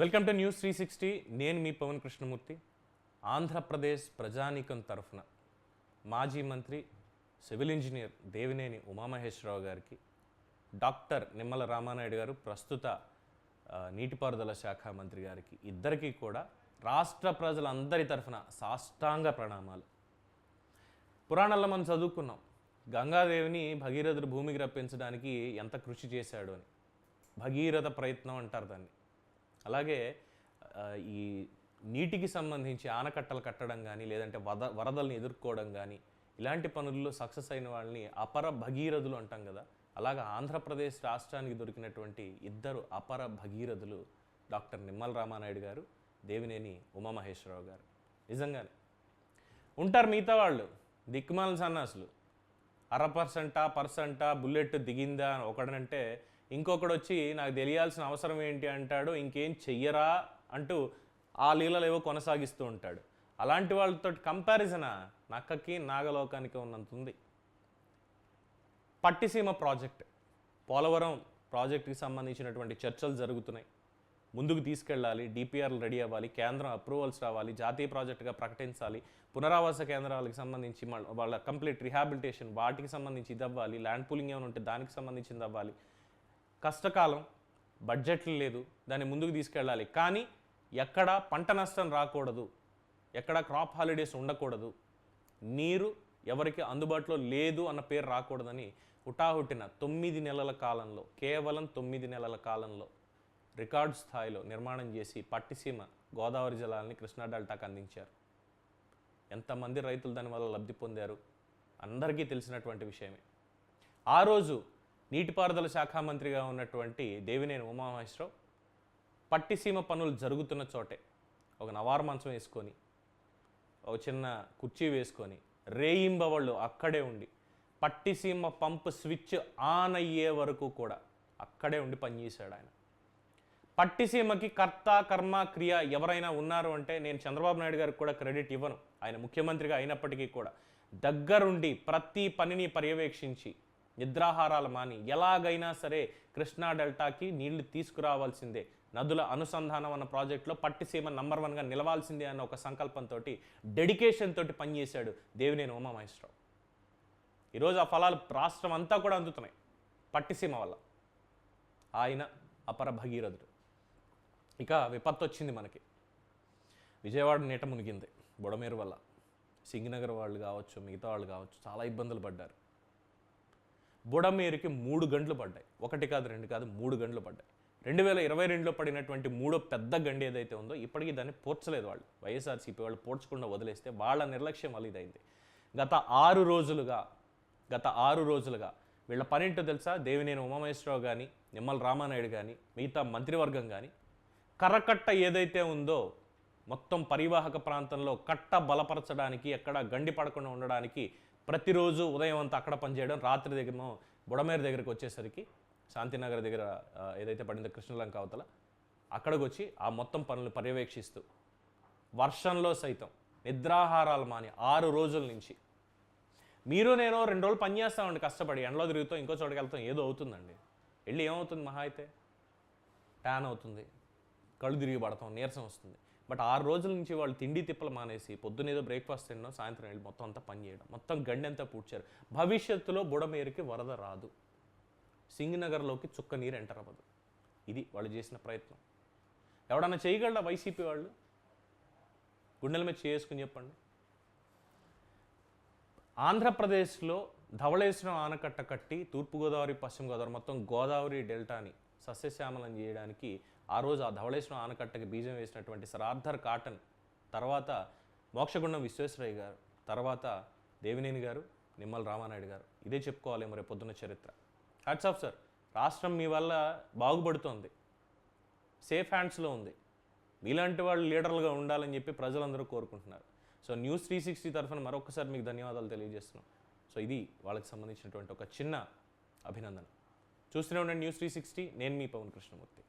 Welcome to news 360. నేను మీ పవన్ కృష్ణమూర్తి. ఆంధ్రప్రదేశ్ ప్రజానీకం తరఫున మాజీ మంత్రి సివిల్ ఇంజనీర్ దేవినేని ఉమామహేశ్వరరావు గారికి, డాక్టర్ నిమ్మల రామానాయుడు గారు ప్రస్తుత నీటిపారుదల శాఖ మంత్రి గారికి ఇద్దరికీ కూడా రాష్ట్ర ప్రజలందరి తరఫున సాష్టాంగ ప్రణామాలు. పురాణాల్లో మనం చదువుకున్నాం గంగాదేవిని భగీరథుడు భూమికి రప్పించడానికి ఎంత కృషి చేశాడు అని. భగీరథ ప్రయత్నం అంటారు దాన్ని. అలాగే ఈ నీటికి సంబంధించి ఆనకట్టలు కట్టడం కానీ, లేదంటే వరదల్ని ఎదుర్కోవడం కానీ, ఇలాంటి పనుల్లో సక్సెస్ అయిన వాళ్ళని అపర భగీరథులు అంటాం కదా. అలాగా ఆంధ్రప్రదేశ్ రాష్ట్రానికి దొరికినటువంటి ఇద్దరు అపర భగీరథులు డాక్టర్ నిమ్మల రామానాయుడు గారు, దేవినేని ఉమామహేశ్వరరావు గారు. నిజంగానే ఉంటారు మిగతా వాళ్ళు దిక్కుమాల సన్నాసులు. 0.5% బుల్లెట్ దిగిందా అని ఒకడనంటే, ఇంకొకడు వచ్చి నాకు తెలియాల్సిన అవసరం ఏంటి అంటాడు, ఇంకేం చెయ్యరా అంటూ ఆ లీలలు ఏవో కొనసాగిస్తూ ఉంటాడు. అలాంటి వాళ్ళతో కంపారిజనా నక్కకి నాగలోకానికి ఉన్నంత ఉంది. పట్టిసీమ ప్రాజెక్ట్, పోలవరం ప్రాజెక్టుకి సంబంధించినటువంటి చర్చలు జరుగుతున్నాయి. ముందుకు తీసుకెళ్ళాలి, డిపిఆర్లు రెడీ అవ్వాలి, కేంద్రం అప్రూవల్స్ రావాలి, జాతీయ ప్రాజెక్టుగా ప్రకటించాలి, పునరావాస కేంద్రాలకు సంబంధించి వాళ్ళ కంప్లీట్ రిహాబిలిటేషన్ వాటికి సంబంధించి ఇది అవ్వాలి, ల్యాండ్ పూలింగ్ ఏమైనా ఉంటే దానికి సంబంధించింది అవ్వాలి. కష్టకాలం, బడ్జెట్లు లేదు, దాన్ని ముందుకు తీసుకెళ్ళాలి. కానీ ఎక్కడ పంట నష్టం రాకూడదు, ఎక్కడ క్రాప్ హాలిడేస్ ఉండకూడదు, నీరు ఎవరికి అందుబాటులో లేదు అన్న పేరు రాకూడదని హుటాహుటిన 9 నెలల కాలంలో, కేవలం 9 నెలల కాలంలో రికార్డు స్థాయిలో నిర్మాణం చేసి పట్టిసీమ గోదావరి జలాలని కృష్ణా డెల్టాకు అందించారు. ఎంతమంది రైతులు దానివల్ల లబ్ధి పొందారు అందరికీ తెలిసినటువంటి విషయమే. ఆ రోజు నీటిపారుదల శాఖ మంత్రిగా ఉన్నటువంటి దేవినేని ఉమామహేశ్వరరావు పట్టిసీమ పనులు జరుగుతున్న చోటే ఒక నవారు మంచం వేసుకొని, ఒక చిన్న కుర్చీ వేసుకొని, రేయింబవళ్ళు అక్కడే ఉండి పట్టిసీమ పంపు స్విచ్ ఆన్ అయ్యే వరకు కూడా అక్కడే ఉండి పనిచేశాడు ఆయన. పట్టిసీమకి కర్త కర్మ క్రియ ఎవరైనా ఉన్నారు అంటే నేను చంద్రబాబు నాయుడు గారికి కూడా క్రెడిట్ ఇవ్వను. ఆయన ముఖ్యమంత్రిగా అయినప్పటికీ కూడా దగ్గరుండి ప్రతి పనిని పర్యవేక్షించి నిద్రాహారాలు మాని ఎలాగైనా సరే కృష్ణా డెల్టాకి నీళ్లు తీసుకురావాల్సిందే, నదుల అనుసంధానం అన్న ప్రాజెక్టులో పట్టిసీమ నంబర్ 1గా నిలవాల్సిందే అన్న ఒక సంకల్పంతో, డెడికేషన్ తోటి పనిచేశాడు దేవినేని ఉమామహేశ్వరరావు. ఈరోజు ఆ ఫలాలు రాష్ట్రం అంతా కూడా అందుతున్నాయి పట్టిసీమ వల్ల. ఆయన అపర భగీరథుడు. ఇక విపత్తు వచ్చింది మనకి. విజయవాడ నీట మునిగింది బుడమేరు వల్ల. సింగనగర్ వాళ్ళు కావచ్చు, మిగతా వాళ్ళు కావచ్చు, చాలా ఇబ్బందులు పడ్డారు. బుడమేరుకి 3 గంటలు పడ్డాయి. 1 కాదు 2 కాదు 3 గంటలు పడ్డాయి. 2022లో పడినటువంటి 3వ పెద్ద గండి ఏదైతే ఉందో ఇప్పటికీ దాన్ని పూడ్చలేదు వాళ్ళు. వైఎస్ఆర్సీపీ వాళ్ళు పూడ్చకుండా వదిలేస్తే వాళ్ళ నిర్లక్ష్యం వల్ల ఇదైంది. గత 6 రోజులుగా వీళ్ళ పనేంటో తెలుసా? దేవినేని ఉమామహేశ్వరరావు కానీ, నిమ్మల రామానాయుడు కానీ, మిగతా మంత్రివర్గం కానీ కర్రకట్ట ఏదైతే ఉందో మొత్తం పరివాహక ప్రాంతంలో కట్ట బలపరచడానికి, ఎక్కడ గండి పడకుండా ఉండడానికి ప్రతిరోజు ఉదయం అంతా అక్కడ పనిచేయడం, రాత్రి దగ్గర బుడమేరు దగ్గరికి వచ్చేసరికి శాంతినగర్ దగ్గర ఏదైతే పడిందో కృష్ణలంక అవతల అక్కడికి వచ్చి ఆ మొత్తం పనులు పర్యవేక్షిస్తూ వర్షంలో సైతం నిద్రాహారాలు మాని 6 రోజుల నుంచి, మీరు నేను 2 రోజులు పని చేస్తామండి కష్టపడి, ఎండలో తిరుగుతాం, ఇంకో చోటుకి వెళ్తాం, ఏదో అవుతుందండి. వెళ్ళి ఏమవుతుంది? మహా అయితే ట్యాన్ అవుతుంది, కళ్ళు తిరిగి పడతాం, నీరసం వస్తుంది. బట్ 6 రోజుల నుంచి వాళ్ళు తిండి తిప్పలు మానేసి పొద్దునేదో బ్రేక్ఫాస్ట్ తినడం, సాయంత్రం వెళ్ళి మొత్తం అంతా పని చేయడం, మొత్తం గండి అంతా పూడ్చారు. భవిష్యత్తులో బుడమేరుకి వరద రాదు, సింగనగర్లోకి చుక్క నీరు ఎంటర్ అవ్వదు. ఇది వాళ్ళు చేసిన ప్రయత్నం. ఎవడన్నా చేయగలరా వైసీపీ వాళ్ళు? గుండెల మీద చేసుకుని చెప్పండి. ఆంధ్రప్రదేశ్లో ధవళేశ్వరం ఆనకట్ట కట్టి తూర్పుగోదావరి, పశ్చిమ గోదావరి మొత్తం గోదావరి డెల్టాని సస్యశ్యామలం చేయడానికి ఆ రోజు ఆ ధవళేశ్వరం ఆనకట్టకి బీజం వేసినటువంటి సర్ ఆర్థర్ కాటన్, తర్వాత మోక్షగుండం విశ్వేశ్వరయ్య గారు, తర్వాత దేవినేని గారు, నిమ్మల రామానాయుడు గారు. ఇదే చెప్పుకోవాలేమో రేపు పొద్దున్న చరిత్ర. Hats off sir. రాష్ట్రం మీ వల్ల బాగుపడుతోంది, సేఫ్ హ్యాండ్స్లో ఉంది. మీలాంటి వాళ్ళు లీడర్లుగా ఉండాలని చెప్పి ప్రజలందరూ కోరుకుంటున్నారు. సో న్యూస్ 360 తరఫున మరొకసారి మీకు ధన్యవాదాలు తెలియజేస్తున్నాం. సో ఇది వాళ్ళకి సంబంధించినటువంటి ఒక చిన్న అభినందన. చూస్తూనే ఉండండి న్యూస్ 360. నేను మీ పవన్ కృష్ణమూర్తి.